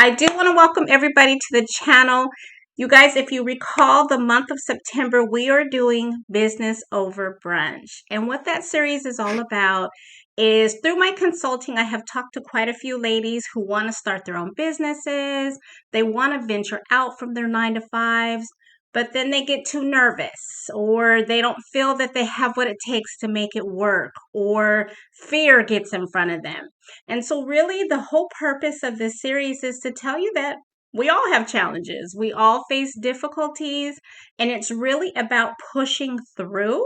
I do want to welcome everybody to the channel. You guys, if you recall, the month of September, we are doing Business Over Brunch. And what that series is all about is through my consulting, I have talked to quite a few ladies who want to start their own businesses. They want to venture out from their 9 to 5s, but then they get too nervous or they don't feel that they have what it takes to make it work, or fear gets in front of them. And so really the whole purpose of this series is to tell you that we all have challenges. We all face difficulties, and it's really about pushing through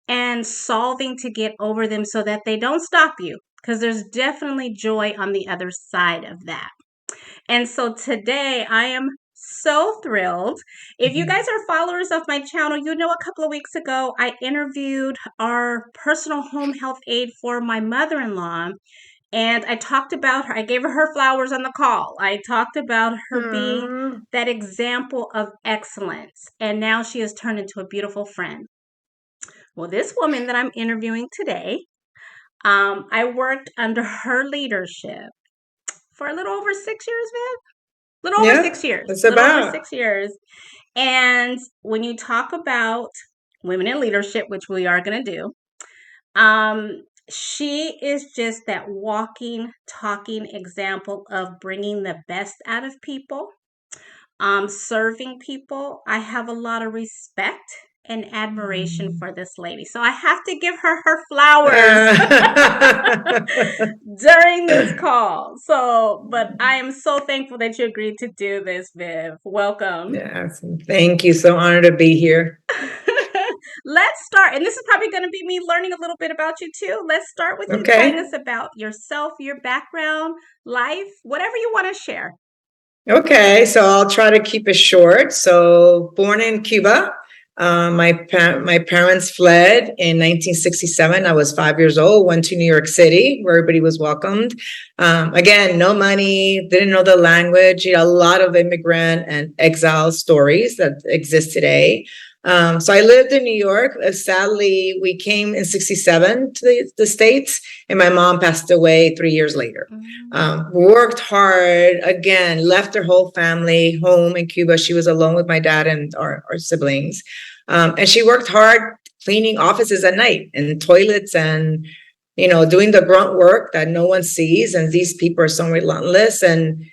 and solving to get over them so that they don't stop you, because there's definitely joy on the other side of that. And so today I am so thrilled. If you guys are followers of my channel, you know a couple of weeks ago I interviewed our personal home health aide for my mother-in-law. And I talked about her. I gave her flowers on the call. I talked about her being that example of excellence. And now she has turned into a beautiful friend. Well, this woman that I'm interviewing today, I worked under her leadership for a little over 6 years, Viv. Little over 6 years. It's little about over 6 years. And when you talk about women in leadership, which we are going to do, she is just that walking, talking example of bringing the best out of people, serving people. I have a lot of respect and admiration for this lady. So I have to give her flowers during this call. So, but I am so thankful that you agreed to do this, Viv. Welcome. Yes, thank you. So honored to be here. Let's start, and this is probably going to be me learning a little bit about you too. Let's start with you telling us about yourself, your background, life, whatever you want to share. Okay, so I'll try to keep it short. So born in Cuba. My parents fled in 1967. I was 5 years old, went to New York City where everybody was welcomed. Again, no money, didn't know the language, a lot of immigrant and exile stories that exist today. So I lived in New York. Sadly, we came in 67 to the States, and my mom passed away 3 years later. Worked hard, again, left her whole family home in Cuba. She was alone with my dad and our siblings. And she worked hard cleaning offices at night and toilets and, doing the grunt work that no one sees. And these people are so relentless. And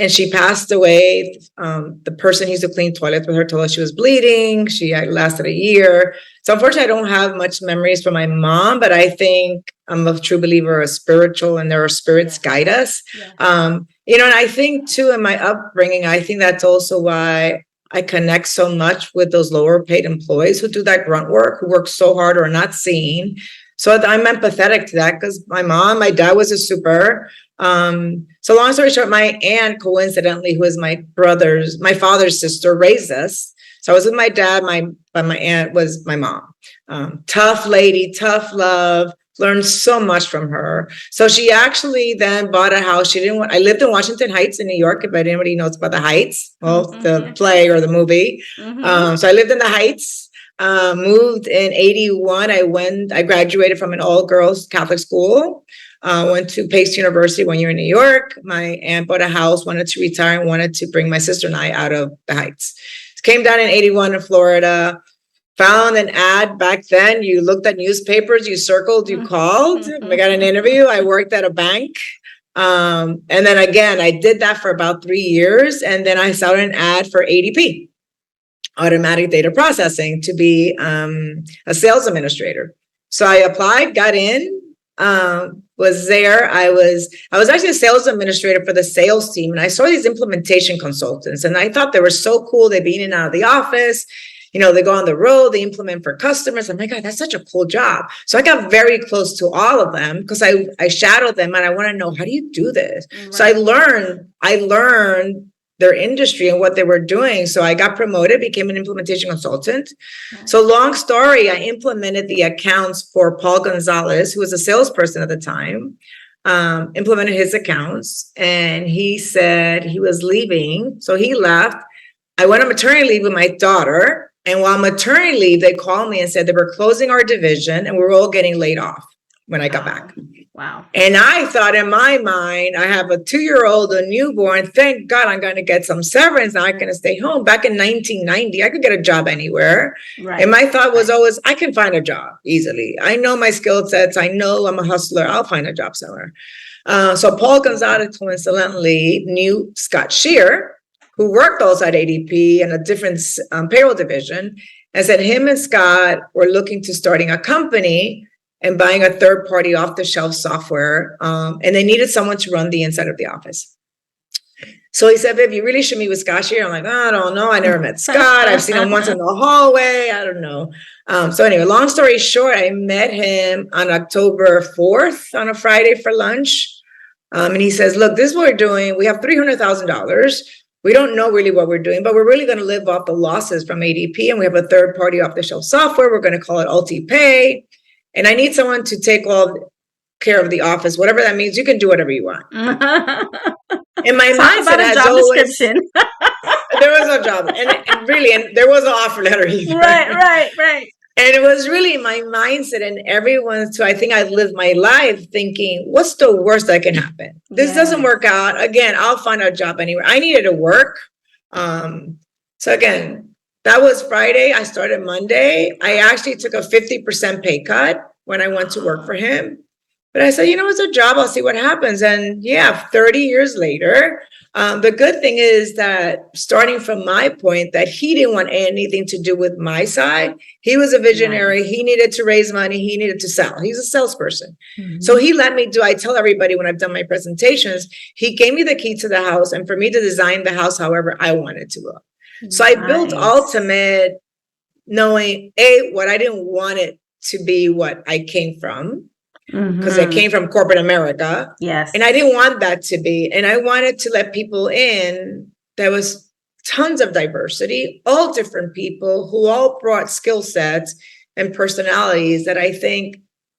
she passed away. The person who used to clean toilets with her told us she was bleeding. She lasted a year. So unfortunately, I don't have much memories from my mom, but I think I'm a true believer of spiritual, and there are spirits guide us. And I think too, in my upbringing, I think that's also why I connect so much with those lower paid employees who do that grunt work, who work so hard or are not seen. So I'm empathetic to that, because my dad was a super. So long story short, my aunt, coincidentally, who is my father's sister, raised us. So I was with my dad, but my aunt was my mom. Tough lady, tough love, learned so much from her. So she actually then bought a house. I lived in Washington Heights in New York, if anybody knows about the Heights, the play or the movie. So I lived in the Heights. Moved in 81. I graduated from an all-girls Catholic school. Went to Pace University 1 year in New York. My aunt bought a house, wanted to retire, and wanted to bring my sister and I out of the Heights. Came down in 81 in Florida. Found an ad back then. You looked at newspapers, you circled, you called. I got an interview. I worked at a bank. And then again, I did that for about 3 years. And then I saw an ad for ADP, automatic data processing, to be a sales administrator. So I applied, got in, was there. I was actually a sales administrator for the sales team. And I saw these implementation consultants, and I thought they were so cool. They'd be in and out of the office. They go on the road, they implement for customers. I'm like, God, that's such a cool job. So I got very close to all of them because I shadowed them, and I want to know, how do you do this? Right. So I learned their industry and what they were doing. So I got promoted, became an implementation consultant. Okay. So long story, I implemented the accounts for Paul Gonzalez, who was a salesperson at the time, implemented his accounts, and he said he was leaving. So he left. I went on maternity leave with my daughter. And while maternity leave, they called me and said they were closing our division and we were all getting laid off when I got back. Wow. And I thought in my mind, I have a 2-year-old, a newborn. Thank God I'm going to get some severance. Now I'm going to stay home. Back in 1990, I could get a job anywhere. Right. And my thought was always, I can find a job easily. I know my skill sets. I know I'm a hustler. I'll find a job somewhere. So Paul Gonzalez coincidentally knew Scott Shear, who worked also at ADP in a different payroll division, and said him and Scott were looking to starting a company and buying a third-party off-the-shelf software, and they needed someone to run the inside of the office. So he said, babe, you really should meet with Scott here. I'm like, I don't know. I never met Scott. I've seen him once in the hallway. I don't know. So anyway, long story short, I met him on October 4th on a Friday for lunch. And he says, look, this is what we're doing. We have $300,000. We don't know really what we're doing, but we're really going to live off the losses from ADP. And we have a third-party off-the-shelf software. We're going to call it UltiPay. And I need someone to take all care of the office, whatever that means. You can do whatever you want. And my mindset has always, description. There was no job, and really, and there was no offer letter either. Right. And it was really my mindset, and everyone's too. I think I lived my life thinking, what's the worst that can happen? This doesn't work out. Again, I'll find a job anywhere. I needed to work. So again, that was Friday. I started Monday. I actually took a 50% pay cut when I went to work for him. But I said, it's a job. I'll see what happens. And 30 years later, the good thing is that starting from my point, that he didn't want anything to do with my side. He was a visionary. Right. He needed to raise money. He needed to sell. He's a salesperson. Mm-hmm. So he let me do, I tell everybody when I've done my presentations, he gave me the key to the house and for me to design the house however I wanted to look. So I built Ultimate knowing, what I didn't want it to be what I came from. Because I came from corporate America. Yes. And I didn't want that to be. And I wanted to let people in. There was tons of diversity, all different people who all brought skill sets and personalities that I think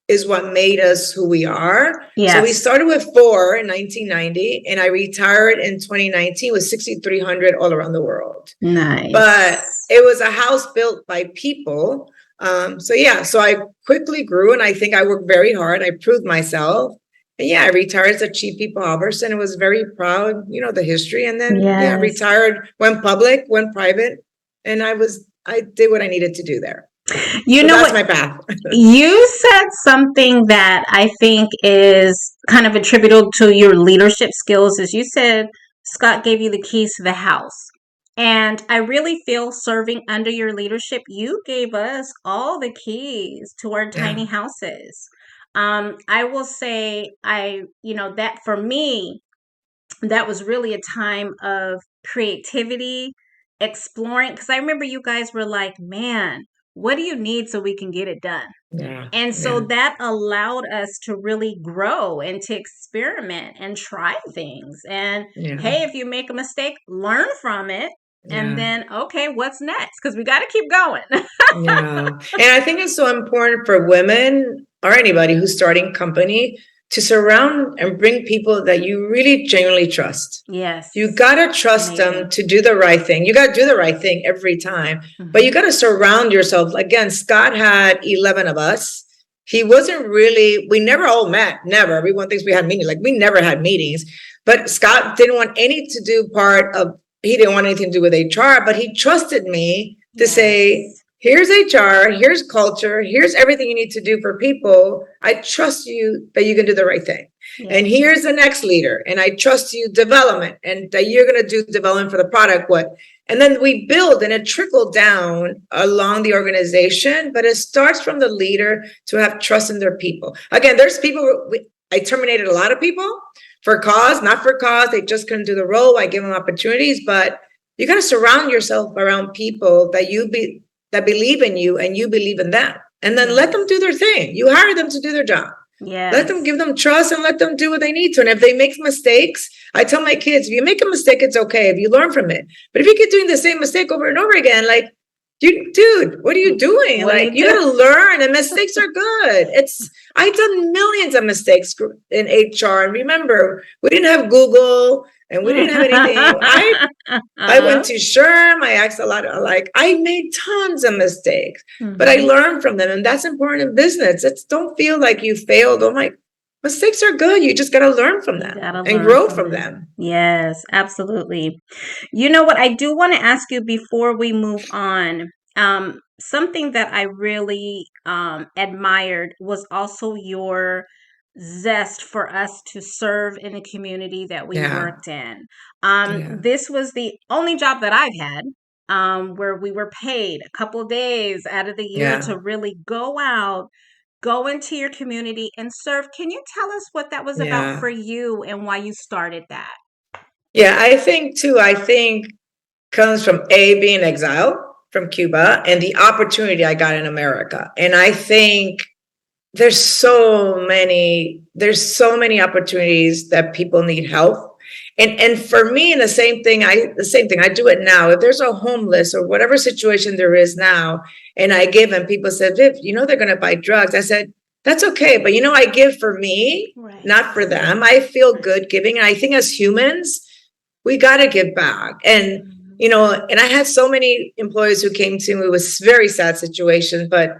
is what made us who we are. Yes. So we started with 4 in 1990, and I retired in 2019 with 6,300 all around the world. Nice. But it was a house built by people. So I quickly grew, and I think I worked very hard. I proved myself. And I retired as a chief people officer and was very proud, the history. And then retired, went public, went private, and I did what I needed to do there. That's my path. You said something that I think is kind of attributable to your leadership skills. As you said, Scott gave you the keys to the house. And I really feel serving under your leadership, you gave us all the keys to our tiny houses. I will say, that for me, that was really a time of creativity, exploring. Because I remember you guys were like, man, what do you need so we can get it done? Yeah. And so that allowed us to really grow and to experiment and try things. And hey, if you make a mistake, learn from it. And then, okay, what's next? Because we got to keep going. And I think it's so important for women or anybody who's starting a company to surround and bring people that you really genuinely trust. Yes. You got to trust them to do the right thing. You got to do the right thing every time, but you got to surround yourself. Again, Scott had 11 of us. He wasn't really, we never all met, never. Everyone thinks we had meetings. Like we never had meetings, but Scott didn't want any to do part of, he didn't want anything to do with HR, but he trusted me to say, here's HR, here's culture, here's everything you need to do for people. I trust you that you can do the right thing. Yeah. And here's the next leader. And I trust you development and that you're going to do development for the product. And then we build and it trickled down along the organization, but it starts from the leader to have trust in their people. Again, there's people, I terminated a lot of people for cause, not for cause. They just couldn't do the role. I give them opportunities, but you got to surround yourself around people that believe in you and you believe in them. And then let them do their thing. You hire them to do their job. Yeah. Let them give them trust and let them do what they need to. And if they make mistakes, I tell my kids, if you make a mistake, it's okay if you learn from it. But if you keep doing the same mistake over and over again, like, dude, what are you doing? You gotta learn, and mistakes are good. I've done millions of mistakes in HR. And remember, we didn't have Google and we didn't have anything. I went to SHRM. I asked a lot of, I made tons of mistakes, but I learned from them. And that's important in business. Don't feel like you failed. mistakes are good. You just got to learn from You them gotta and learn grow from from them. them. Yes, absolutely. You know what? I do want to ask you before we move on. Something that I really admired was also your zest for us to serve in the community that we Yeah. worked in. Yeah. This was the only job that I've had where we were paid a couple days out of the year Yeah. to really go out, go into your community and serve. Can you tell us what that was about Yeah. for you and why you started that? Yeah. I think comes from being exiled from Cuba and the opportunity I got in America. And I think there's so many opportunities that people need help. And for me, and the same thing, I do it now. If there's a homeless or whatever situation there is now, and I give and people said, Viv, they're going to buy drugs. I said, that's okay. But I give for me, Right. not for them. I feel good giving. And I think as humans, we got to give back. And, Mhm. and I had so many employees who came to me with very sad situations, but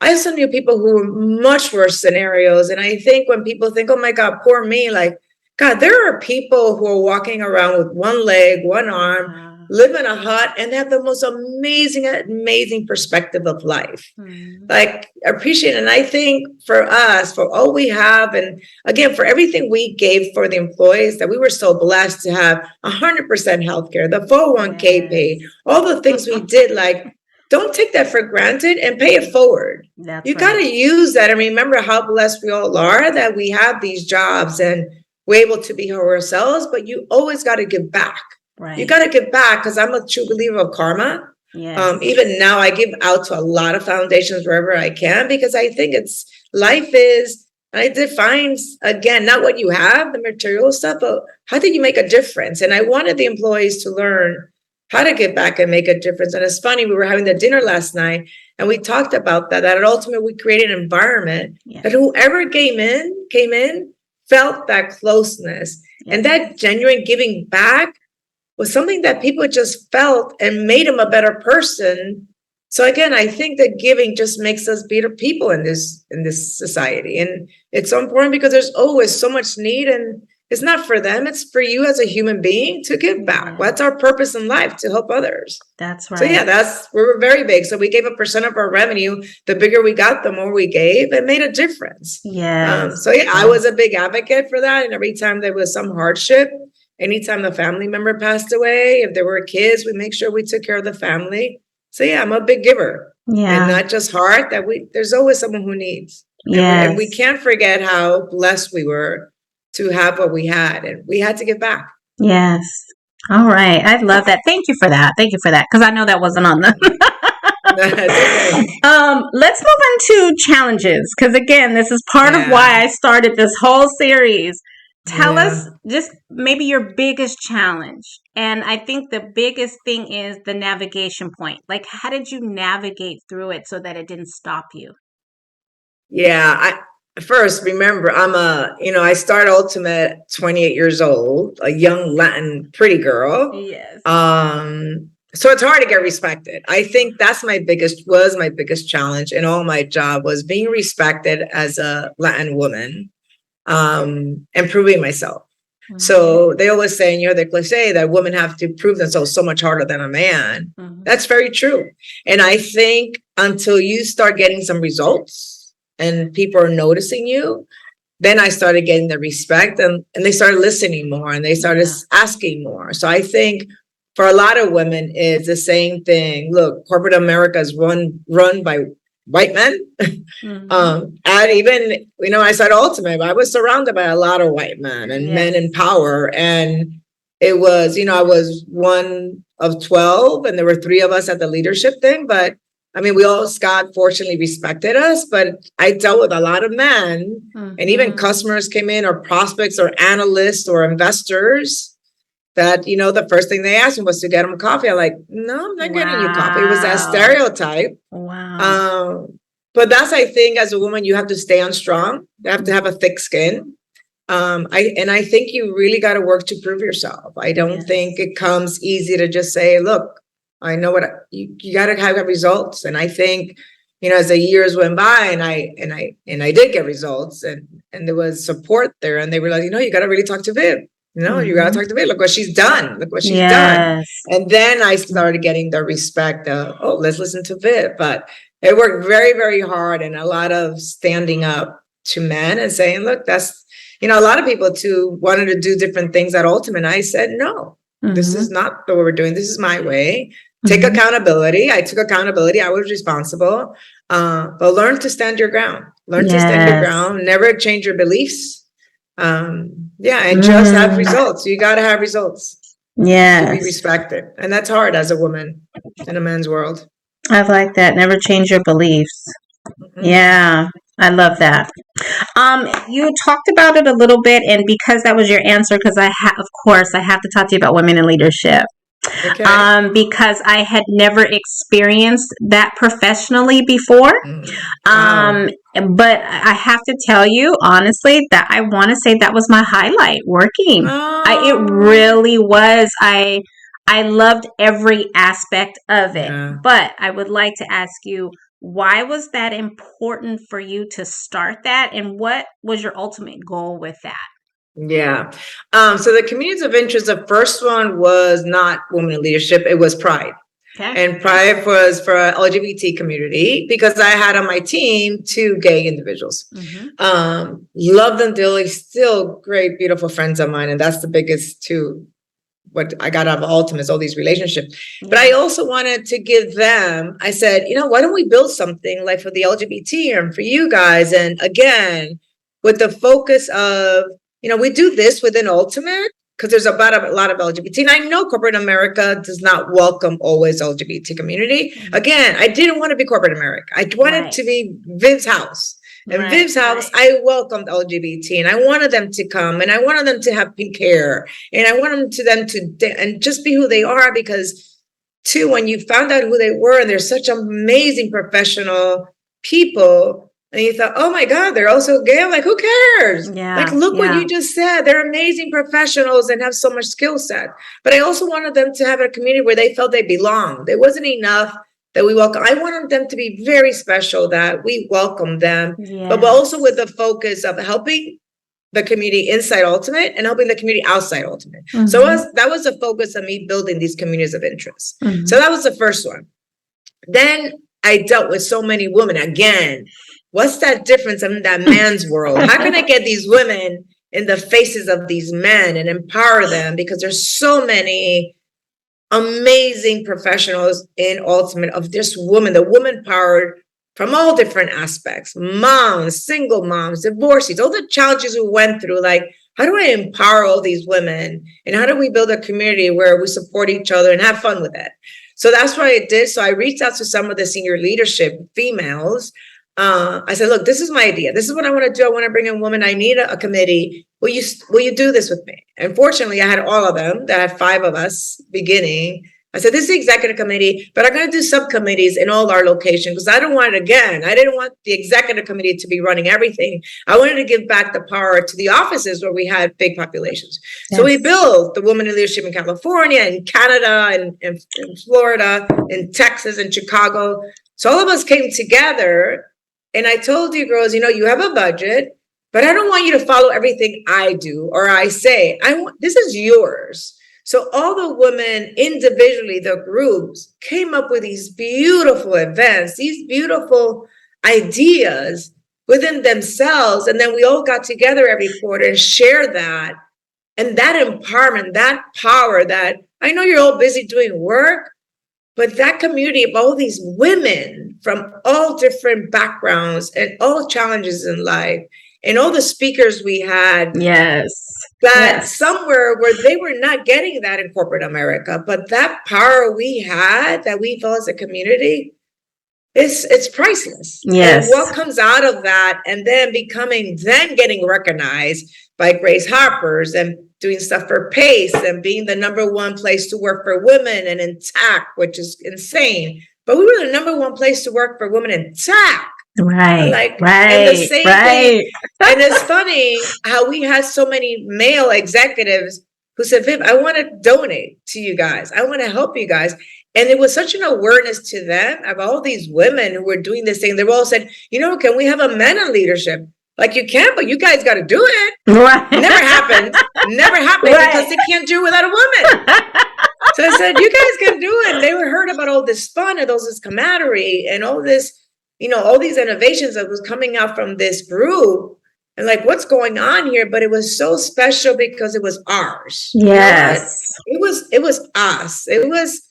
I also knew people who were much worse scenarios. And I think when people think, oh my God, poor me, like, God, there are people who are walking around with one leg, one arm, Wow. live in a hut, and they have the most amazing perspective of life. Mhm. Like, appreciate it. And I think for us, for all we have, and again, for everything we gave for the employees, that we were so blessed to have 100% healthcare, the 401k paid, Yes. all the things we did, like, don't take that for granted and pay it forward. That's You got right. to use that and remember how blessed we all are that we have these jobs and we're able to be ourselves, but you always got to give back. You Right. got to give back because I'm a true believer of karma. Yes. Even now, I give out to a lot of foundations wherever I can because I think life is, and it defines, again, not what you have, the material stuff, but how do you make a difference? And I wanted the employees to learn how to give back and make a difference. And it's funny, we were having the dinner last night and we talked about that ultimately we created an environment that Yes. whoever came in, felt that closeness and Yes. that genuine giving back was something that people just felt and made them a better person. So again, I think that giving just makes us better people in this society. And it's so important because there's always so much need and it's not for them, it's for you as a human being to give back. Yes. What's our purpose in life? To help others. That's So yeah, right. we were very big. So we gave a percent of our revenue. The bigger we got, the more we gave. It made a difference. Yes. So yeah, I Yes. was a big advocate for that. And every time there was some hardship, anytime a family member passed away, if there were kids, we make sure we took care of the family. So yeah, I'm a big giver, and Yeah. not just heart. There's always someone who needs, and we Yes. can't forget how blessed we were to have what we had, and we had to give back. Yes. All right. I love that. Thank you for that. Thank you for that. Because I know that wasn't on the That's okay. let's move on to challenges because again, this is part of why Yeah, I started this whole series. Tell us yeah. just maybe your biggest challenge. And I think the biggest thing is the navigation point. Like, how did you navigate through it so that it didn't stop you? Yeah, I first remember I started Ultimate at 28 years old, a young Latin pretty girl. Yes. So it's hard to get respected. I think that's my biggest challenge in all my job was being respected as a Latin woman, and proving myself. Hmm. So they always say, and the cliche that women have to prove themselves so much harder than a man. Hmm. That's very true. And I think until you start getting some results and people are noticing you, then I started getting the respect and they started listening more and they started Yeah. asking more. So I think for a lot of women, it's the same thing. Look, corporate America is run by white men. Hmm. And even, I said ultimate, I was surrounded by a lot of white men and men Yes. in power. And it was, I was one of 12 and there were three of us at the leadership thing. But I mean, Scott fortunately respected us, but I dealt with a lot of men and even Hmm. customers came in or prospects or analysts or investors that, the first thing they asked me was to get them coffee. I'm like, no, I'm not getting you coffee. It was that Wow. stereotype. Wow. But that's, I think, as a woman, you have to stay on strong. You have to have a thick skin. I think you really got to work to prove yourself. I don't think Yes. it comes easy to just say, look, I know you got to have results. And I think as the years went by, and I did get results, and there was support there, and they were like, you got to really talk to Viv. You got to talk to Viv. Look what she's done. Look what she's done. And then I started getting the respect of, let's listen to Viv. But it worked very, very hard, and a lot of standing up to men and saying, look, that's, a lot of people too wanted to do different things at Ultimate. I said, no, this is not what we're doing. This is my way. Take accountability. I took accountability. I was responsible. But learn to stand your ground. Learn to stand your ground. Never change your beliefs. And just have results. You got to have results. To be respected. And that's hard as a woman in a man's world. I like that. Never change your beliefs. Yeah, I love that. You talked about it a little bit, and because that was your answer, because of course, I have to talk to you about women in leadership. Okay. Because I had never experienced that professionally before. Wow. But I have to tell you, honestly, that I want to say that was my highlight working. It really was. I loved every aspect of it. Yeah. But I would like to ask you, why was that important for you to start that? And what was your ultimate goal with that? Yeah. So the communities of interest, the first one was not women in leadership. It was Pride. Okay. And Pride was for LGBT community, because I had on my team 2 gay individuals. Love them dearly, still great, beautiful friends of mine. And that's the biggest too, what I got out of Ultimate is all these relationships. Yeah. But I also wanted to give them, I said, why don't we build something like for the LGBT and for you guys? And again, with the focus of, we do this within Ultimate because there's about a lot of LGBT. And I know corporate America does not welcome always LGBT community. Again, I didn't want to be corporate America. I wanted to be Viv's house. And Viv's house, I welcomed LGBT, and I wanted them to come, and I wanted them to have pink hair, and I wanted them to just be who they are, because too, when you found out who they were, and they're such amazing professional people, and you thought, oh my God, they're also gay. I'm like, who cares? Yeah, like, look what you just said. They're amazing professionals and have so much skill set. But I also wanted them to have a community where they felt they belonged. It wasn't enough that we welcome. I wanted them to be very special, that we welcome them, but also with the focus of helping the community inside Ultimate and helping the community outside Ultimate. So that was the focus of me building these communities of interest. So that was the first one. Then I dealt with so many women. Again, what's that difference in that man's world? How can I get these women in the faces of these men and empower them? Because there's so many amazing professionals in Ultimate of this woman, the woman powered from all different aspects, moms, single moms, divorcees, all the challenges we went through. Like, how do I empower all these women? And how do we build a community where we support each other and have fun with it? So that's what I did. So I reached out to some of the senior leadership females. I said, look, this is my idea. This is what I want to do. I want to bring in women. I need a committee. Will you do this with me? And fortunately, I had all of them. There had 5 of us beginning. I said, this is the executive committee, but I'm going to do subcommittees in all our locations, because I didn't want the executive committee to be running everything. I wanted to give back the power to the offices where we had big populations. Yes. So we built the Women in Leadership in California, and Canada, and in Florida, in Texas, and Chicago. So all of us came together. And I told you girls, you have a budget, but I don't want you to follow everything I do or I say. This is yours. So all the women individually, the groups, came up with these beautiful events, these beautiful ideas within themselves. And then we all got together every quarter and shared that. And that empowerment, that power, that I know you're all busy doing work, but that community of all these women from all different backgrounds and all challenges in life, and all the speakers we had. Somewhere where they were not getting that in corporate America, but that power we had, that we felt as a community, it's priceless. Yes. And what comes out of that, and then getting recognized by Grace Harper's and doing stuff for PACE and being the #1 place to work for women and in tech, which is insane. But we were the #1 place to work for women in tech. Right. And the same thing. And it's funny how we had so many male executives who said, Viv, I want to donate to you guys. I want to help you guys. And it was such an awareness to them of all these women who were doing this thing. They all said, can we have a men in leadership? Like, you can, but you guys got to do it. Right. Never happened. Never happened Right. because they can't do it without a woman. So I said, you guys can do it. And they were heard about all this fun and all this camaraderie and all this, all these innovations that was coming out from this group. And like, what's going on here? But it was so special because it was ours. Yes. It was us. It was,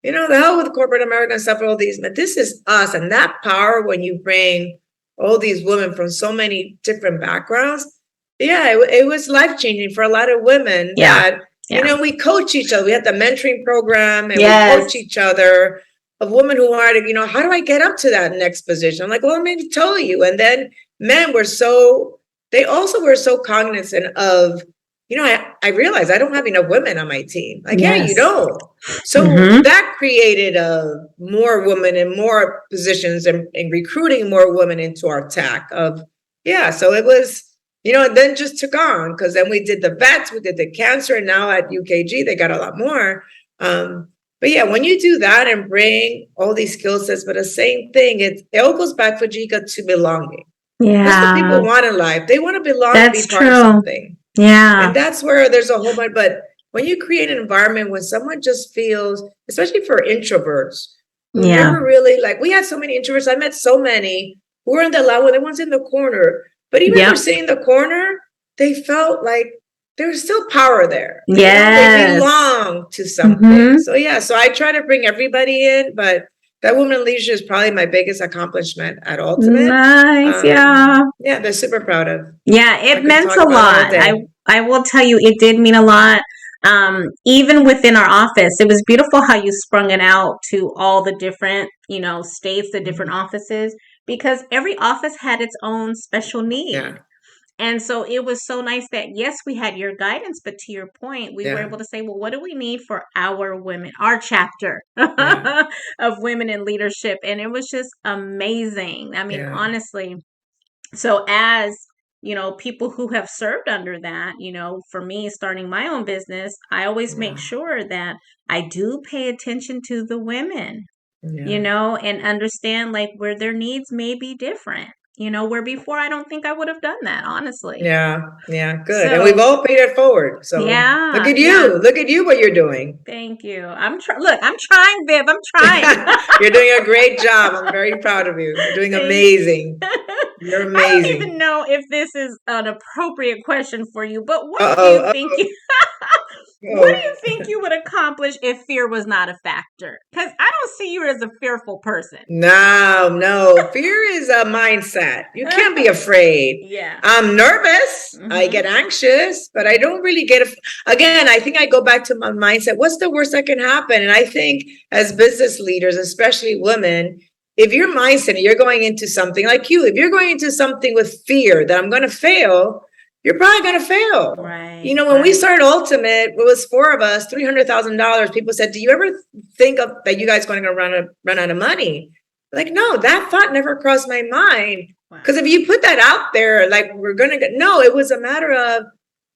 the hell with corporate America and stuff, all these, but this is us. And that power, when you bring all these women from so many different backgrounds, it was life-changing for a lot of women that, we coach each other. We had the mentoring program and we coach each other of women who wanted to, how do I get up to that next position? I'm like, well, let me tell you. And then men they also were so cognizant of, I realized I don't have enough women on my team. Like, you don't. So that created more women in more positions and recruiting more women into our TAC of, so it was, and then just took on because then we did the vets, we did the cancer, and now at UKG, they got a lot more. But when you do that and bring all these skill sets, but the same thing, it all goes back, Fujica, to belonging. Yeah. That's what people want in life. They want to belong and be part of something. Yeah. And that's where there's a whole bunch, but when you create an environment when someone just feels, especially for introverts, who never really, like, we had so many introverts. I met so many who were in the lab when they weren't in the corner. But even if they're sitting in the corner, they felt like there was still power there. Yes. They belong to something. So so I try to bring everybody in, but that woman in leadership is probably my biggest accomplishment at Ultimate. Nice, they're super proud of. Yeah, it meant a lot. I will tell you, it did mean a lot. Even within our office, it was beautiful how you sprung it out to all the different, states, the different offices, because every office had its own special need. Yeah. And so it was so nice that, yes, we had your guidance, but to your point, we were able to say, well, what do we need for our women, our chapter of women in leadership? And it was just amazing. I mean, honestly. So as, people who have served under that, for me, starting my own business, I always make sure that I do pay attention to the women, and understand like where their needs may be different. Where before I don't think I would have done that, honestly. Yeah, good. And we've all paid it forward. So look at you. Look at you, what you're doing. Thank you. I'm trying, Viv. I'm trying. You're doing a great job. I'm very proud of you. You're doing amazing. You're amazing. I don't even know if this is an appropriate question for you, but what do you think what do you think you would accomplish if fear was not a factor? Because I don't see you as a fearful person. No. Fear is a mindset. You can't be afraid. Yeah. I'm nervous. I get anxious, but I don't really again, I think I go back to my mindset. What's the worst that can happen? And I think as business leaders, especially women, if your mindset, you're going into something like if you're going into something with fear that I'm going to fail, you're probably going to fail. Right. When we started Ultimate, it was 4 of us, $300,000. People said, do you ever think of that you guys going to run out of money? Like, no, that thought never crossed my mind. Because if you put that out there, like we're going to it was a matter of,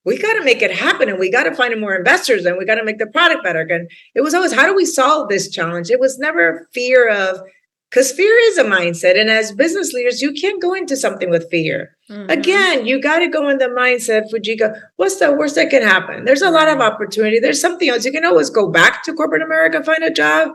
we got to make it happen and we got to find more investors and we got to make the product better. And it was always, how do we solve this challenge? It was never fear of, because fear is a mindset. And as business leaders, you can't go into something with fear. Again, you got to go in the mindset, Fujica, what's the worst that can happen? There's a lot of opportunity. There's something else. You can always go back to corporate America, find a job.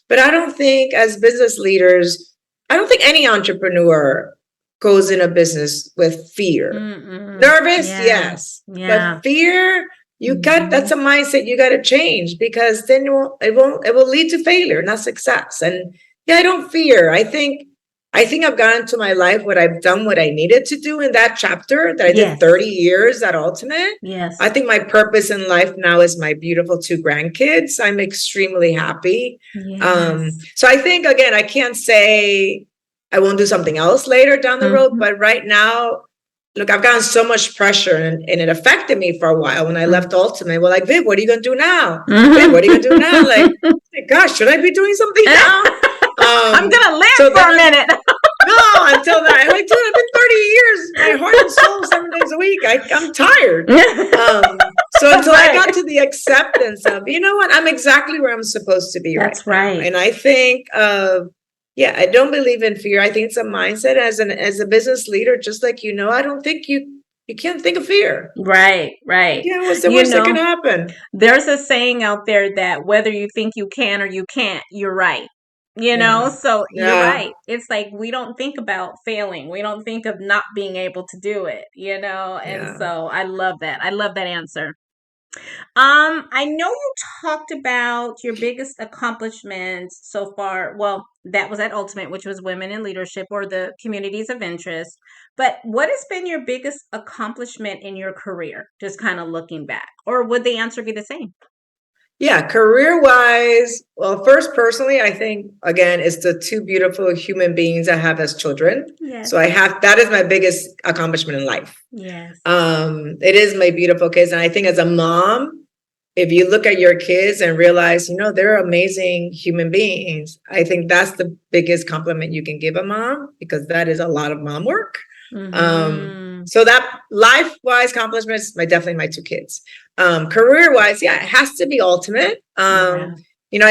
But I don't think as business leaders, I don't think any entrepreneur goes in a business with fear. Nervous, yes. But fear, that's a mindset you got to change, because then it will lead to failure, not success. And I don't fear. I think I've gotten to my life what I've done, what I needed to do in that chapter that I did 30 years at Ultimate. Yes. I think my purpose in life now is my beautiful 2 grandkids. I'm extremely happy. Yes. So I think, again, I can't say I won't do something else later down the road, but right now, look, I've gotten so much pressure and it affected me for a while when I left Ultimate. Well, like, Viv, what are you going to do now? Viv, what are you going to do now? Like, gosh, should I be doing something now? I'm going to live for a minute. No, until that. I'm like, dude, I've been 30 years, my heart and soul, 7 days a week. I'm tired. So until I got to the acceptance of, you know what, I'm exactly where I'm supposed to be That's right now. And I think I don't believe in fear. I think it's a mindset as a business leader, just like, I don't think you can't think of fear. Right. Yeah, what's the worst that can happen? There's a saying out there that whether you think you can or you can't, you're right. So you're right. It's like we don't think about failing. We don't think of not being able to do it, and so I love that. I love that answer. I know you talked about your biggest accomplishments so far. Well, that was at Ultimate, which was women in leadership or the communities of interest. But what has been your biggest accomplishment in your career? Just kind of looking back, or would the answer be the same? Yeah, career-wise, well, first, personally, I think, again, it's the two beautiful human beings I have as children. Yes. So that is my biggest accomplishment in life. Yes. It is my beautiful kids. And I think as a mom, if you look at your kids and realize, they're amazing human beings, I think that's the biggest compliment you can give a mom, because that is a lot of mom work. So that life-wise accomplishments, definitely my two kids. Career-wise, it has to be Ultimate. I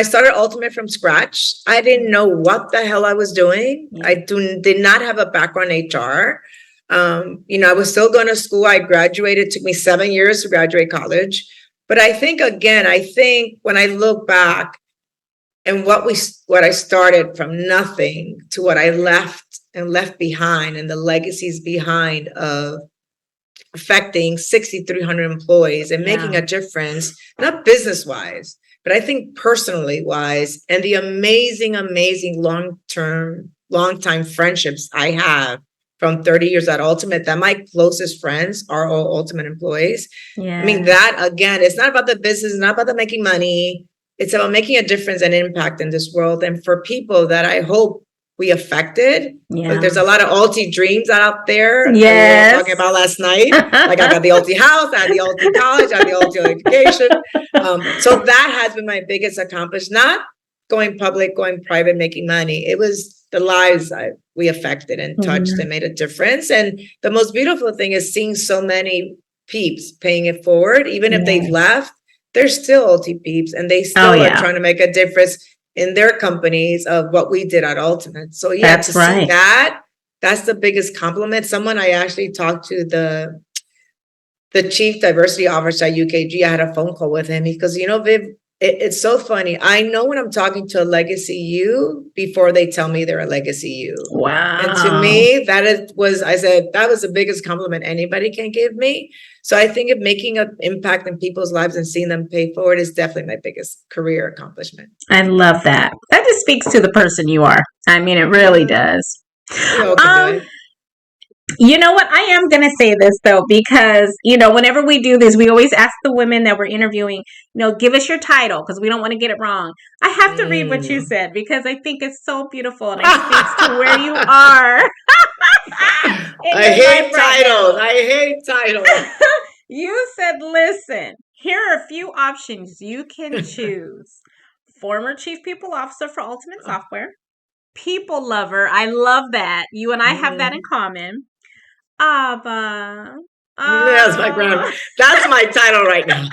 started Ultimate from scratch. I didn't know what the hell I was doing. I did not have a background in HR. I was still going to school. I graduated. It took me 7 years to graduate college. But I think when I look back and what I started from nothing to what I left behind, and the legacies behind of affecting 6,300 employees and making a difference, not business wise, but I think personally wise, and the amazing long-time friendships I have from 30 years at Ultimate, that my closest friends are all Ultimate employees. I mean, that again, it's not about the business, it's not about the making money. It's about making a difference and impact in this world. And for people that I hope we affected. Like there's a lot of Ulti dreams out there. That we were talking about last night. Like I got the Ulti house, I had the Ulti college, I had the Ulti education. So that has been my biggest accomplishment. Not going public, going private, making money. It was the lives we affected and touched and made a difference. And the most beautiful thing is seeing so many peeps paying it forward. Even if they've left, they're still Ulti peeps, and they still are trying to make a difference in their companies of what we did at Ultimate. So that's see that's the biggest compliment. Someone I actually talked to, the chief diversity officer at UKG, I had a phone call with him because, Viv, it's so funny. I know when I'm talking to a legacy you before they tell me they're a legacy you. Wow. And to me, that was the biggest compliment anybody can give me. So I think of making an impact in people's lives and seeing them pay forward is definitely my biggest career accomplishment. I love that. That just speaks to the person you are. I mean, it really does. We all can do it. You know what? I am going to say this, though, because, whenever we do this, we always ask the women that we're interviewing, give us your title because we don't want to get it wrong. I have to read what you said because I think it's so beautiful and it speaks to where you are. I hate titles. You said, listen, here are a few options you can choose. Former Chief People Officer for Ultimate Software. People lover. I love that. You and I have that in common. Abba. That's my title right now.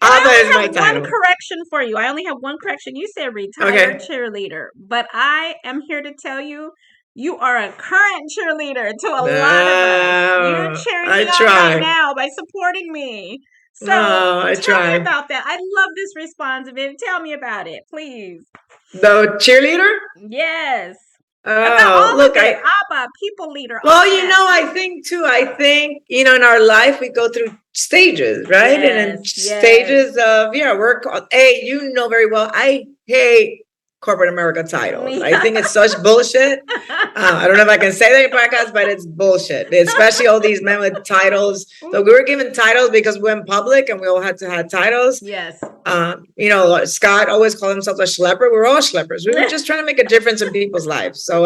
Abba is my title. One correction for you. I only have one correction. You said retired cheerleader, but I am here to tell you, you are a current cheerleader to a lot of us. You're cheering me on right now by supporting me. So tell me about that. I love this response. Tell me about it, please. The cheerleader? Yes. Oh, look, Abba, people leader. Well, I think, in our life, we go through stages, right? Yes, and in stages of, we're called, very well, I hate corporate America titles. I think it's such bullshit. I don't know if I can say that in podcast, but it's bullshit. Especially all these men with titles. So we were given titles because we went public and we all had to have titles. Yes. Scott always called himself a schlepper. We're all schleppers. We were just trying to make a difference in people's lives. So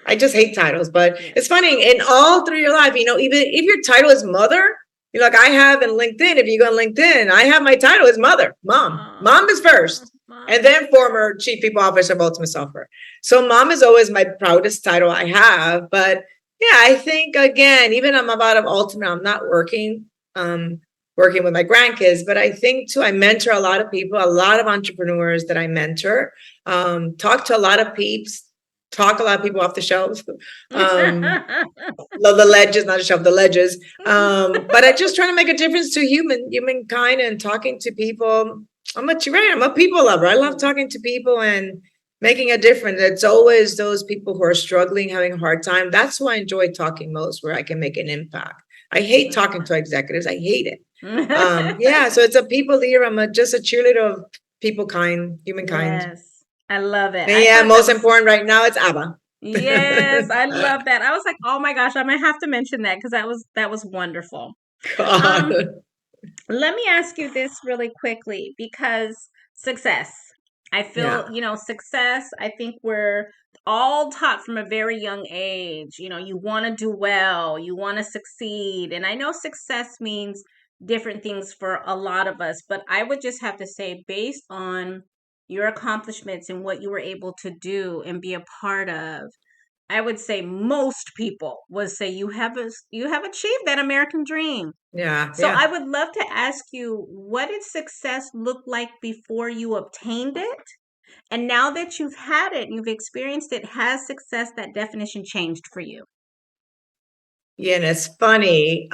I just hate titles. But it's funny, in all through your life, even if your title is mother, like I have in LinkedIn, if you go on LinkedIn, I have my title is mother, mom. Mom is first. And then former Chief People Officer of Ultimate Software. So mom is always my proudest title I have. But I think, again, even I'm out of Ultimate, I'm not working working with my grandkids. But I think too, I mentor a lot of people, a lot of entrepreneurs that I mentor, talk to a lot of peeps, talk a lot of people off the shelves. The ledges, not a shelf, the ledges. But I just trying to make a difference to humankind and talking to people. I'm a people lover. I love talking to people and making a difference. It's always those people who are struggling, having a hard time. That's who I enjoy talking most, where I can make an impact. I hate talking to executives. I hate it. Yeah, so it's a people leader. I'm just a cheerleader of humankind. Yes, I love it. And yeah, most important right now, it's ABBA. Yes, I love that. I was like, oh my gosh, I might have to mention that because that was wonderful. God. Let me ask you this really quickly because success. I feel, success, I think we're all taught from a very young age. You want to do well, you want to succeed. And I know success means different things for a lot of us, but I would just have to say, based on your accomplishments and what you were able to do and be a part of, I would say most people would say you have achieved that American dream. Yeah. So I would love to ask you, what did success look like before you obtained it? And now that you've had it, you've experienced it, has success, that definition changed for you? Yeah, and it's funny.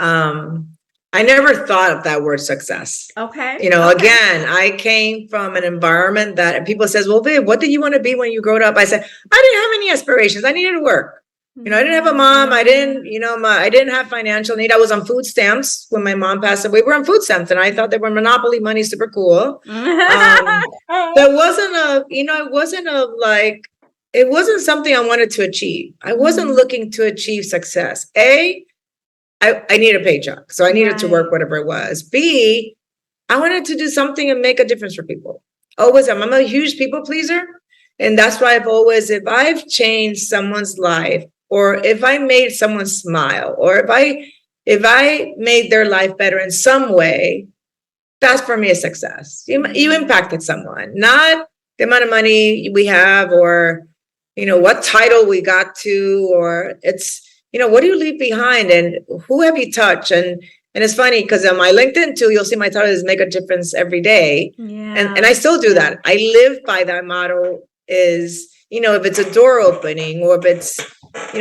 I never thought of that word success. Okay. Again, I came from an environment that people says, well, babe, what did you want to be when you grew up? I said, I didn't have any aspirations. I needed to work. I didn't have a mom. I didn't, I didn't have financial need. I was on food stamps when my mom passed away. We were on food stamps, and I thought they were monopoly money, super cool. There wasn't it wasn't something I wanted to achieve. I wasn't looking to achieve success. I need a paycheck, so I needed to work whatever it was. B, I wanted to do something and make a difference for people. Always, I'm a huge people pleaser, and that's why if I've changed someone's life, or if I made someone smile, or if I made their life better in some way, that's for me a success. You impacted someone, not the amount of money we have, or what title we got to, or it's what do you leave behind and who have you touched? And it's funny because on my LinkedIn too, you'll see my title is make a difference every day. Yeah. And I still do that. I live by that motto is, if it's a door opening, or if it's,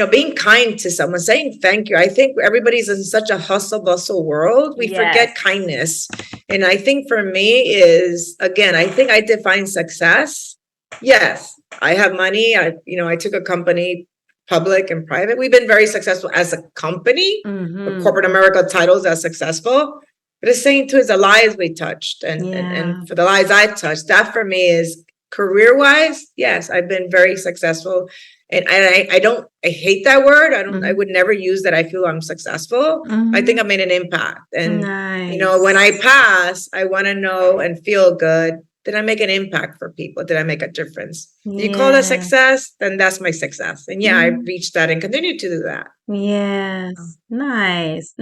being kind to someone, saying thank you. I think everybody's in such a hustle bustle world. We forget kindness. And I think for me is, again, I think I define success. Yes, I have money. I took a company public and private. We've been very successful as a company. Corporate America titles as successful. But it's saying too is the lives we touched, and for the lives I touched, that for me is career-wise. Yes, I've been very successful, and I hate that word. I would never use that. I feel I'm successful. I think I made an impact, and when I pass, I want to know and feel good. Did I make an impact for people? Did I make a difference? You call that success, then that's my success. And I reached that and continue to do that. Yes. Nice.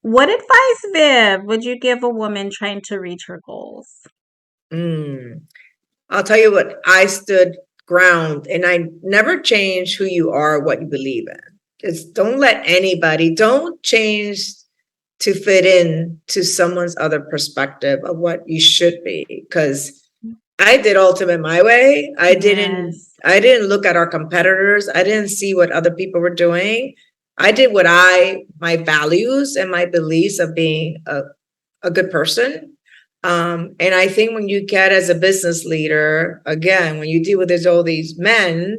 What advice, Viv, would you give a woman trying to reach her goals? I'll tell you what, I stood ground, and I never change who you are, what you believe in. Just don't change to fit in to someone's other perspective of what you should be. Because I did ultimate my way. I didn't look at our competitors. I didn't see what other people were doing. I did my values and my beliefs of being a good person. And I think when you get as a business leader, again, when you deal with all these men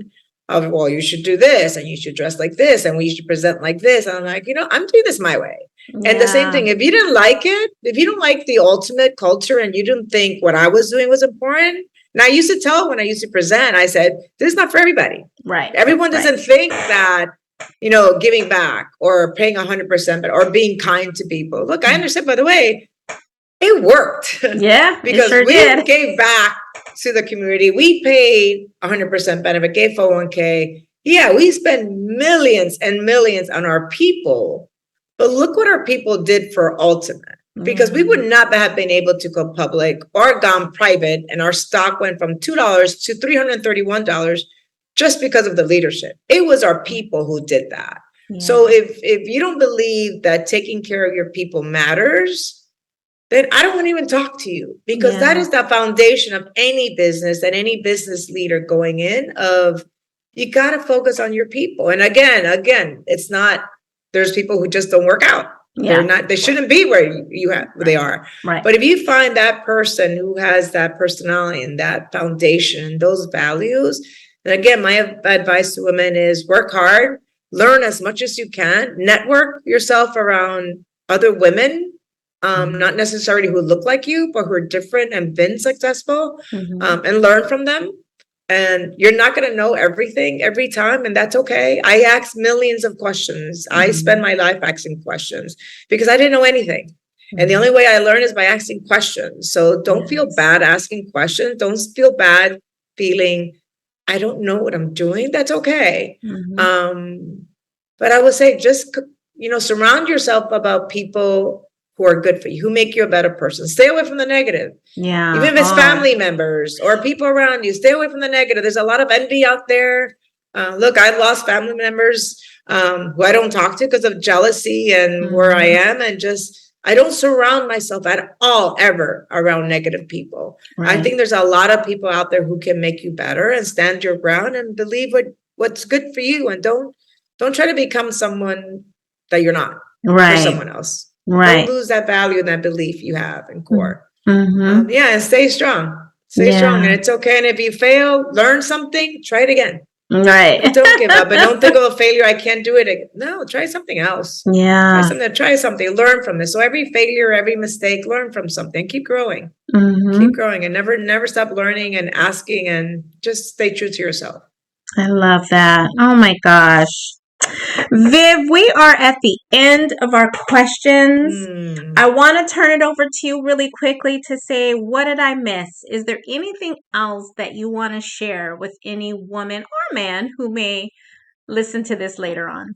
of, well, you should do this and you should dress like this and we should present like this. And I'm like, I'm doing this my way. And the same thing, if you didn't like it, if you don't like the ultimate culture and you didn't think what I was doing was important. And I used to tell when I used to present, I said, this is not for everybody. Right. Everyone doesn't think that, giving back or paying 100% or being kind to people. Look, I understand, by the way, it worked. Yeah, because we gave back to the community. We paid 100% benefit, gave 401k. Yeah, we spent millions and millions on our people. But look what our people did for Ultimate, because we would not have been able to go public or gone private, and our stock went from $2 to $331 just because of the leadership. It was our people who did that. So if you don't believe that taking care of your people matters, then I don't want to even talk to you, because that is the foundation of any business and any business leader going in. Of, you got to focus on your people. And again, it's not, there's people who just don't work out. They're not, they shouldn't be where they are. Right. But if you find that person who has that personality and that foundation, those values, and again, my advice to women is work hard, learn as much as you can, network yourself around other women, not necessarily who look like you, but who are different and been successful, and learn from them. And you're not going to know everything every time, and that's okay. I ask millions of questions. I spend my life asking questions because I didn't know anything. And the only way I learn is by asking questions. So don't feel bad asking questions. Don't feel bad feeling, I don't know what I'm doing. That's okay. But I would say just, surround yourself about people who are good for you, who make you a better person. Stay away from the negative. Yeah. Even if it's family members or people around you, stay away from the negative. There's a lot of envy out there. Look, I've lost family members who I don't talk to because of jealousy and where I am. And I don't surround myself at all ever around negative people. I think there's a lot of people out there who can make you better, and stand your ground and believe what's good for you. And don't try to become someone that you're not for someone else. Don't lose that value and that belief you have in core. And stay strong. Stay strong, and it's okay. And if you fail, learn something, try it again. Right. Don't give up, and don't think of a failure. I can't do it again. No, try something else. Try something, learn from this. So every failure, every mistake, learn from something. Keep growing. Keep growing, and never stop learning and asking, and just stay true to yourself. I love that. Oh my gosh. Viv, we are at the end of our questions. I want to turn it over to you really quickly to say, what did I miss? Is there anything else that you want to share with any woman or man who may listen to this later on?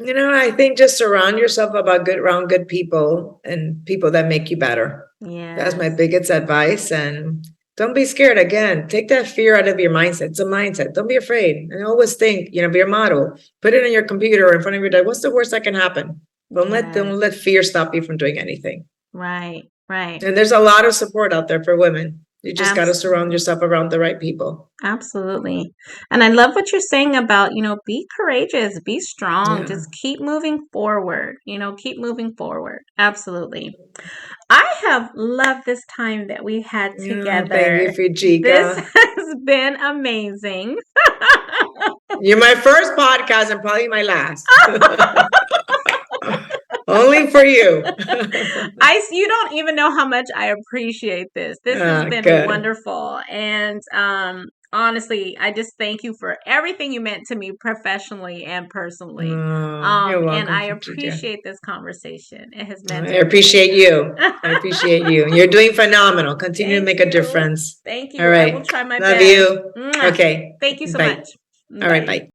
I think just surround yourself around good people and people that make you better. That's my biggest advice. And don't be scared. Again, take that fear out of your mindset. It's a mindset. Don't be afraid. And always think, be a model. Put it on your computer or in front of your desk. What's the worst that can happen? Don't let fear stop you from doing anything. Right. And there's a lot of support out there for women. You just got to surround yourself around the right people. Absolutely. And I love what you're saying about, be courageous, be strong, just keep moving forward, keep moving forward. Absolutely. I have loved this time that we had together. Thank you, Fujica. This has been amazing. You're my first podcast and probably my last. Only for you. You don't even know how much I appreciate this. This has been wonderful. And honestly, I just thank you for everything you meant to me professionally and personally. You're welcome, and I appreciate this conversation. It has meant I appreciate you. I appreciate you. You're doing phenomenal. Continue to make a difference. Thank you. All right. I will try my best. Love you. Mwah. Okay. Thank you so Bye. much. All right. Bye.